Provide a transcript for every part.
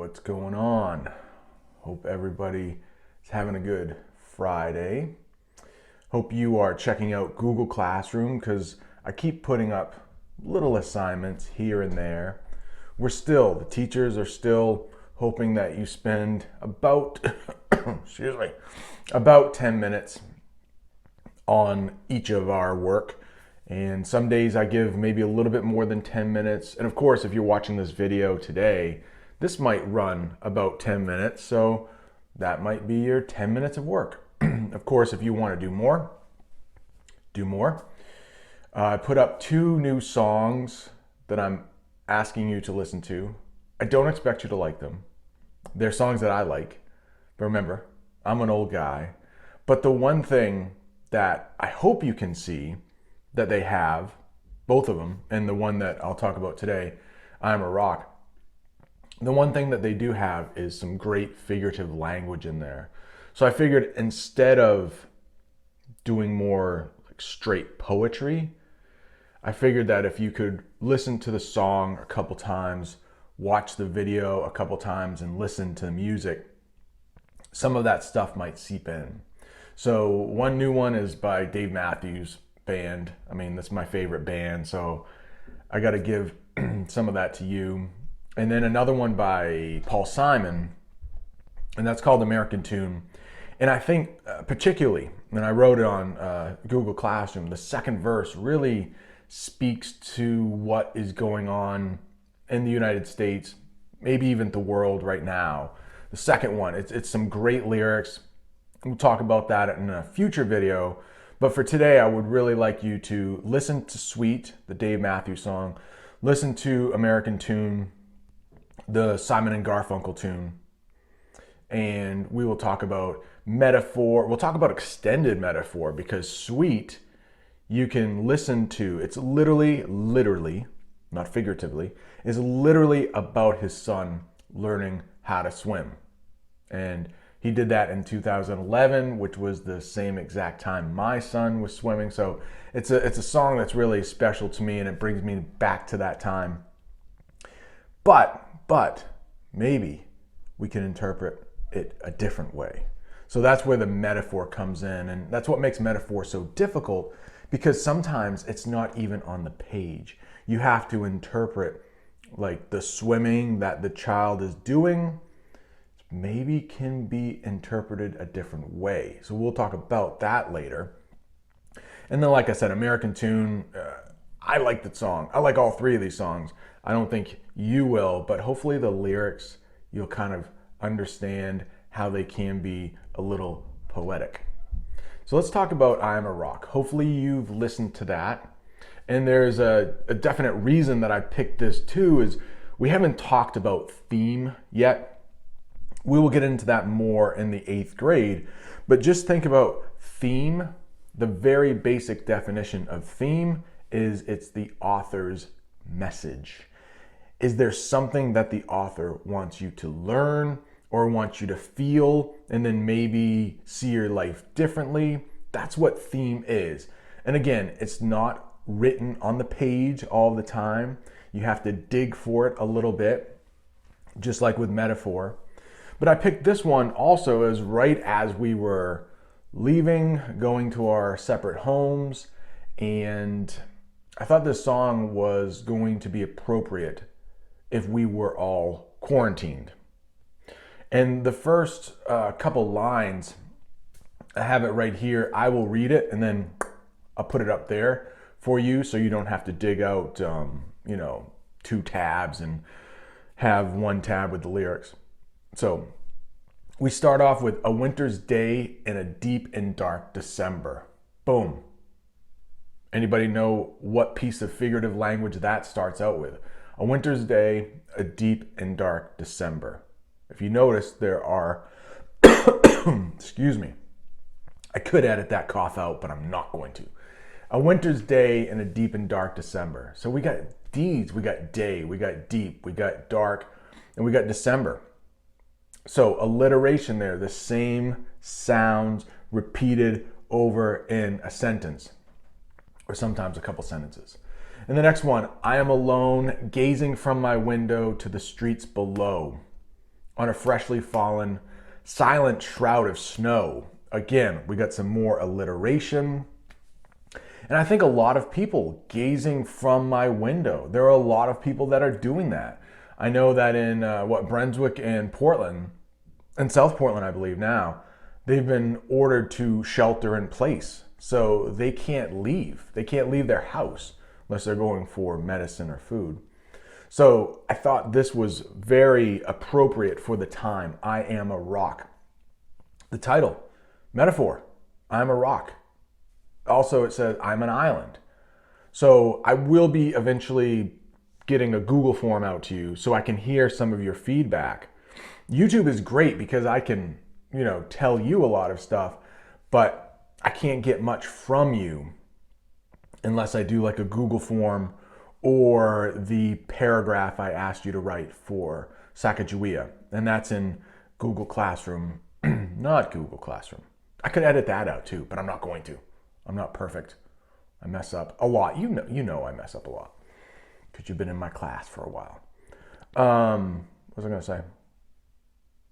What's going on? Hope everybody is having a good Friday. Hope you are checking out Google Classroom because I keep putting up little assignments here and there. The teachers are still hoping that you spend about, about 10 minutes on each of our work. And some days I give maybe a little bit more than 10 minutes. And of course, if you're watching this video today, this might run about 10 minutes. So that might be your 10 minutes of work. Of course, if you want to do more, do more. I put up 2 new songs that I'm asking you to listen to. I don't expect you to like them. They're songs that I like. But remember, I'm an old guy. But the one thing that I hope you can see that they have, both of them, and the one that I'll talk about today, I'm a Rock. The one thing that they do have is some great figurative language in there. So I figured instead of doing more like straight poetry, I figured that if you could listen to the song a couple times, watch the video a couple times, and listen to the music, some of that stuff might seep in. So one new one is by Dave Matthews Band. I mean, that's my favorite band, so I got to give some of that to you. And then another one by Paul Simon, and that's called American Tune. And I think particularly, and I wrote it on Google Classroom, the second verse really speaks to what is going on in the United States, maybe even the world right now. The second one, it's some great lyrics. We'll talk about that in a future video. But for today, I would really like you to listen to Sweet, the Dave Matthews song, listen to American Tune, the Simon and Garfunkel tune, and we will talk about metaphor. We'll talk about extended metaphor because Sweet, you can listen to. It's literally, not figuratively, is literally about his son learning how to swim. And he did that in 2011, which was the same exact time my son was swimming. So it's a song that's really special to me, and it brings me back to that time. But maybe we can interpret it a different way. So that's where the metaphor comes in, and that's what makes metaphor so difficult, because sometimes it's not even on the page. You have to interpret like the swimming that the child is doing maybe can be interpreted a different way. So we'll talk about that later. And then, like I said, American Tune, I like the song. I like all 3 of these songs. I don't think you will, but hopefully the lyrics, you'll kind of understand how they can be a little poetic. So let's talk about I Am a Rock. Hopefully you've listened to that. And there's a definite reason that I picked this too, is we haven't talked about theme yet. We will get into that more in the 8th grade, but just think about theme. The very basic definition of theme is it's the author's message. Is there something that the author wants you to learn or wants you to feel and then maybe see your life differently? That's what theme is. And again, it's not written on the page all the time. You have to dig for it a little bit, just like with metaphor. But I picked this one also as right as we were leaving, going to our separate homes, and I thought this song was going to be appropriate if we were all quarantined. And the first couple lines, I have it right here. I will read it and then I'll put it up there for you so you don't have to dig out 2 tabs and have 1 tab with the lyrics. So we start off with a winter's day in a deep and dark December. Boom. Anybody know what piece of figurative language that starts out with? A winter's day, a deep and dark December. If you notice, there are, excuse me, I could edit that cough out, but I'm not going to. A winter's day in a deep and dark December. So we got D's, we got day, we got deep, we got dark, and we got December. So alliteration there, the same sounds repeated over in a sentence, or sometimes a couple sentences. And the next one, I am alone, gazing from my window to the streets below. on a freshly fallen, silent shroud of snow. Again, we got some more alliteration. And I think a lot of people gazing from my window, there are a lot of people that are doing that. I know that in Brunswick and Portland, and South Portland, I believe now, they've been ordered to shelter in place. So they can't leave. They can't leave their house unless they're going for medicine or food. So I thought this was very appropriate for the time. I am a rock. The title, metaphor, I'm a rock. Also, it says I'm an island. So I will be eventually getting a Google form out to you so I can hear some of your feedback. YouTube is great because I can, tell you a lot of stuff, but I can't get much from you unless I do like a Google form or the paragraph I asked you to write for Sacagawea. And that's in Google Classroom, not Google Classroom. I could edit that out too, but I'm not going to. I'm not perfect. I mess up a lot. You know I mess up a lot because you've been in my class for a while. What was I going to say?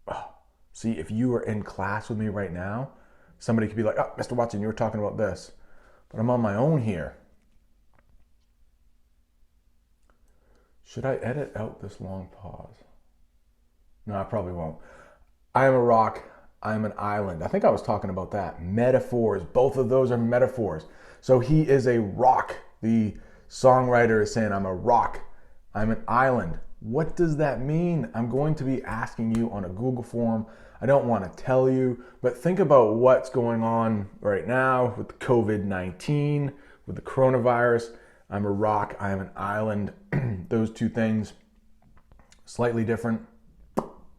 Oh, see, if you were in class with me right now, somebody could be like, oh, Mr. Watson, you were talking about this. But I'm on my own here. Should I edit out this long pause? No, I probably won't. I am a rock. I am an island. I think I was talking about that. Metaphors. Both of those are metaphors. So he is a rock. The songwriter is saying, I'm a rock. I'm an island. What does that mean? I'm going to be asking you on a Google form. I don't want to tell you, but think about what's going on right now with COVID-19, with the coronavirus. I'm a rock. I am an island. Those two things, slightly different.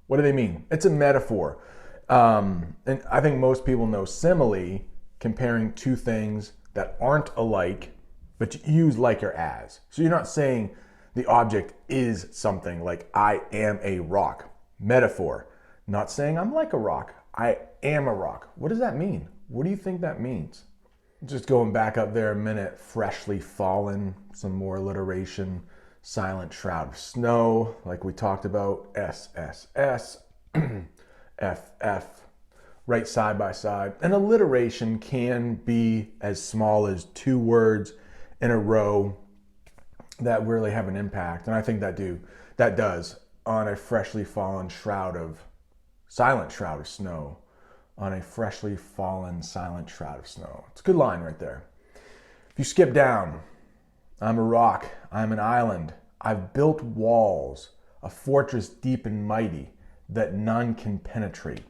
What do they mean? It's a metaphor. And I think most people know simile, comparing two things that aren't alike, but you use like or as. So you're not saying the object is something like I am a rock. Metaphor, not saying I'm like a rock. I am a rock. What does that mean? What do you think that means? Just going back up there a minute, freshly fallen, some more alliteration, silent shroud of snow, like we talked about, SSS. FF, right side by side. An alliteration can be as small as two words in a row that really have an impact. And I think that does on a freshly fallen silent shroud of snow. On a freshly fallen silent shroud of snow. It's a good line right there. If you skip down, I'm a rock, I'm an island. I've built walls, a fortress deep and mighty, that none can penetrate.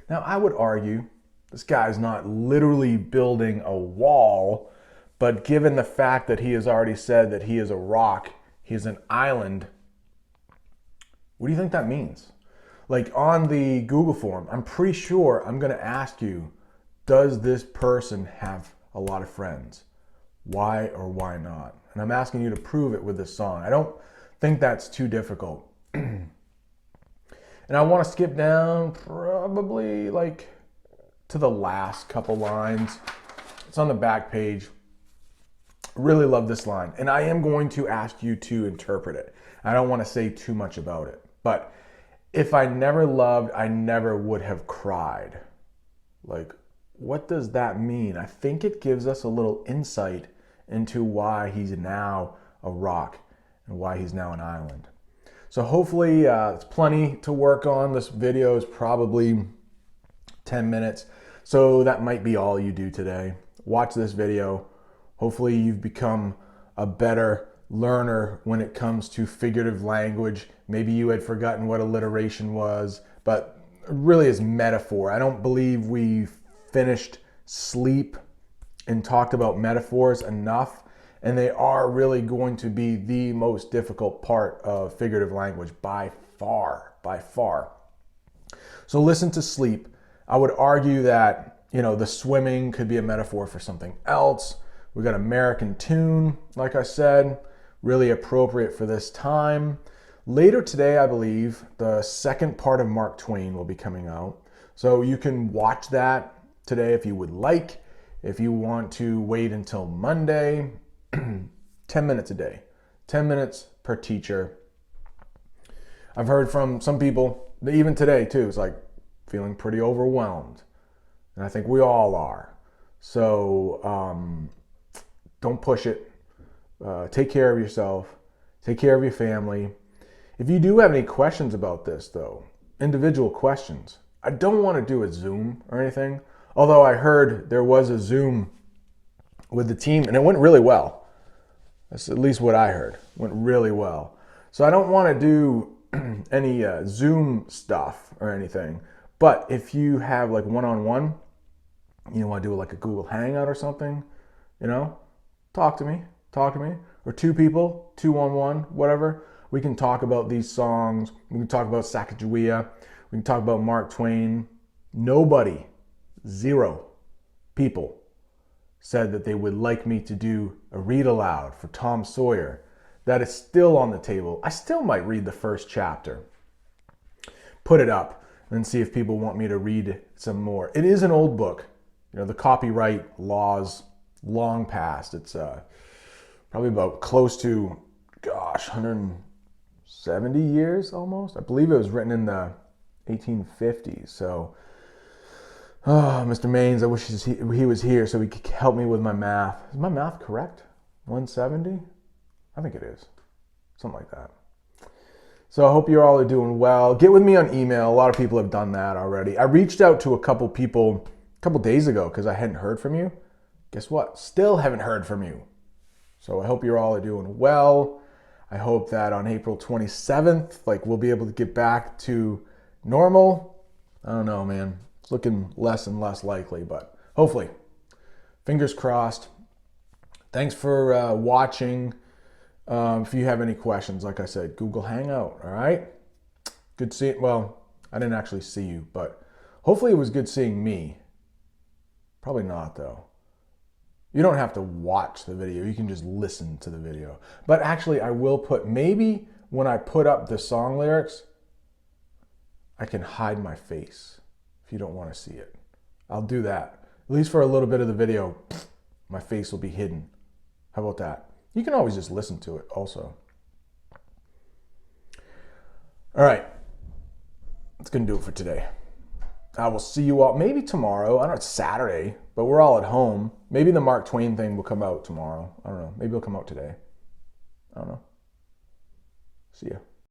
Now, I would argue this guy's not literally building a wall, but given the fact that he has already said that he is a rock, he's an island, what do you think that means? Like on the Google form, I'm pretty sure I'm going to ask you, does this person have a lot of friends? Why or why not? And I'm asking you to prove it with this song. I don't think that's too difficult. And I want to skip down probably like to the last couple lines. It's on the back page. Really love this line. And I am going to ask you to interpret it. I don't want to say too much about it. But if I never loved, I never would have cried. Like, what does that mean? I think it gives us a little insight into why he's now a rock and why he's now an island. So hopefully it's plenty to work on. This video is probably 10 minutes. So that might be all you do today. Watch this video. Hopefully you've become a better learner when it comes to figurative language. Maybe you had forgotten what alliteration was, but it really is metaphor. I don't believe we finished sleep and talked about metaphors enough. And they are really going to be the most difficult part of figurative language by far. So listen to sleep. I would argue that, the swimming could be a metaphor for something else. We got American Tune, like I said, really appropriate for this time. Later today, I believe, the second part of Mark Twain will be coming out. So you can watch that today if you would like. If you want to wait until Monday, 10 minutes a day, 10 minutes per teacher. I've heard from some people even today too, it's like feeling pretty overwhelmed. And I think we all are. So don't push it. Take care of yourself. Take care of your family. If you do have any questions about this, though, individual questions, I don't want to do a Zoom or anything. Although I heard there was a Zoom with the team, and it went really well. That's at least what I heard. It went really well. So I don't want to do any Zoom stuff or anything. But if you have like one-on-one, you want to do like a Google Hangout or something, talk to me. Or two people, 2-on-1, whatever. We can talk about these songs. We can talk about Sacagawea. We can talk about Mark Twain. Nobody, 0 people said that they would like me to do a read aloud for Tom Sawyer. That is still on the table. I still might read the first chapter, put it up, and see if people want me to read some more. It is an old book. The copyright laws long past. It's probably about close to, 170 years almost. I believe it was written in the 1850s. So, Mr. Maines, I wish he was here so he could help me with my math. Is my math correct? 170? I think it is. Something like that. So I hope you all are doing well. Get with me on email. A lot of people have done that already. I reached out to a couple people a couple days ago because I hadn't heard from you. Guess what? Still haven't heard from you. So I hope you all are doing well. I hope that on April 27th, we'll be able to get back to normal. I don't know, man. It's looking less and less likely, but hopefully. Fingers crossed. Thanks for watching. If you have any questions, like I said, Google Hangout, all right? Good seeing, well, I didn't actually see you, but hopefully it was good seeing me. Probably not, though. You don't have to watch the video. You can just listen to the video. But actually, I will put, maybe when I put up the song lyrics, I can hide my face if you don't want to see it. I'll do that. At least for a little bit of the video, my face will be hidden. How about that? You can always just listen to it also. All right. That's going to do it for today. I will see you all maybe tomorrow. I don't know, it's Saturday, but we're all at home. Maybe the Mark Twain thing will come out tomorrow. I don't know. Maybe it'll come out today. I don't know. See ya.